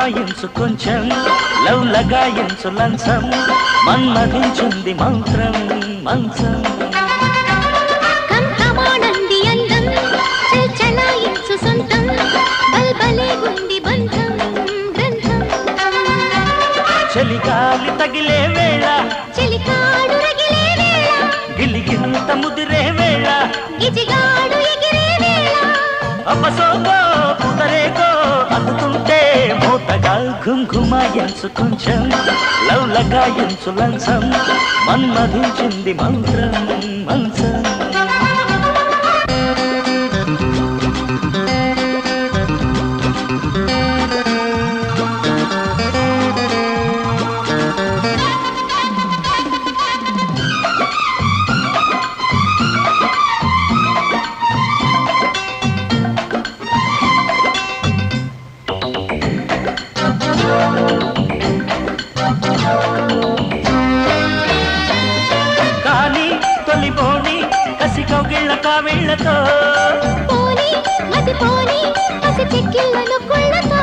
గుమాయించు కొంచెం లవ్ లగాయించు లంచం మన్మధించుంది మంత్రం మంచం కంకమానంది అందం చలాయించు సొంతం బల్బలే గుండి బంధం గ్రంథం చలిగాలి తగిలే వేళ చెలికాడు రగిలే వేళ గిలిగింత ముదిరే వేళ గిజిగాడు ఎగిరే వేళ అపసోగో కుదరేగో అందుతుంటే మూతగా ఘుంఘుమాయించు కొంచెం లవ్ లగాయించు లంచం మన్మధించింది మంత్రం మంచం కానీ తొలిపోని కసి కౌగిళ్ళ కావిళ్ళతో పోని మతి పోని పసి చెక్కిళ్ళను కుళ్ళతో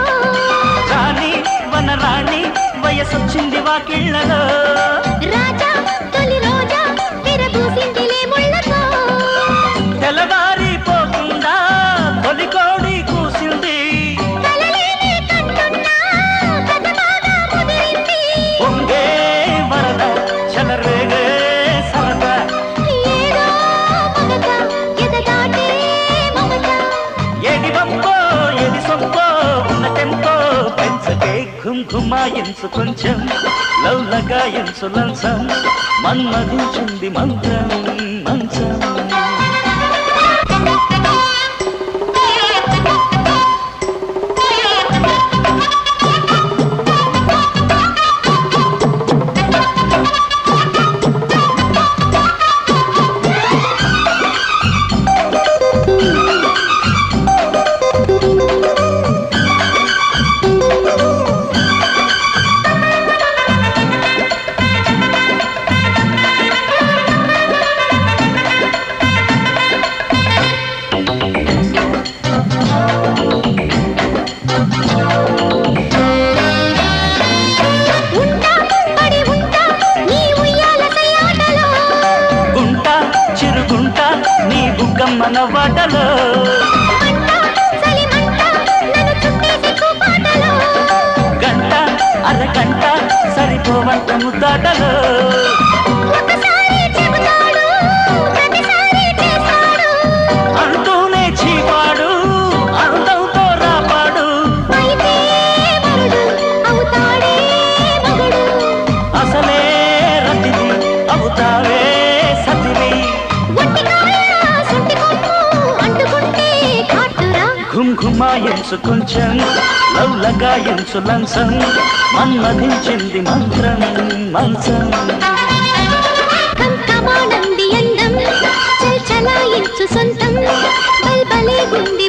రాణి వనరాణి వయసొచ్చింది వాకిళ్ళలో రాజా తొలి రోజా విరబూసిందిలే ముళ్ళతో తెల్లవారిపోకుండా తొలి కోడి కూసింది కలలేని కంటున్నా కథ బాగా ముదిరింది పొంగే వరద చలరేగే సరద ఏదో మగత ఎదగాటే మమత ఏది వంపో ఏది సొంపో ఉన్న టెంపో పెంచకే ఘుంఘుమాయించు కొంచెం లవ్ లగాయించు లంచం మన్మధించింది మంత్రం మంచం ఉంటా పడి ఉంటా నీ ఉయ్యాల సయ్యాటలో గుంట చిరుగుంట నీ బుగ్గమ్మన వాటలో మంట చలిమంట నన్ను చుట్టేసి కూపాటలో గంట అరగంట సరిపోవంట ముద్దాటలో ఒకసారి చెబుతాడు ప్రతిసారి చేస్తాడు అంటూనే చీపాడు అందంతో రాపాడు అయితే మరుడు అవుతాడే మగుడు అసలే రతివి అవుతావే సతివి ఒట్టి కాళ్ళ సుట్టి కొమ్ము అంటుకుంటే కాటురా ఘుంఘుమాయించు కొంచెం లవ్ లగాయించు లంచం మన్మధించింది మంత్రం మంచం కంకమానంది అందం చలాయించు సొంతం బల్బలే గుండి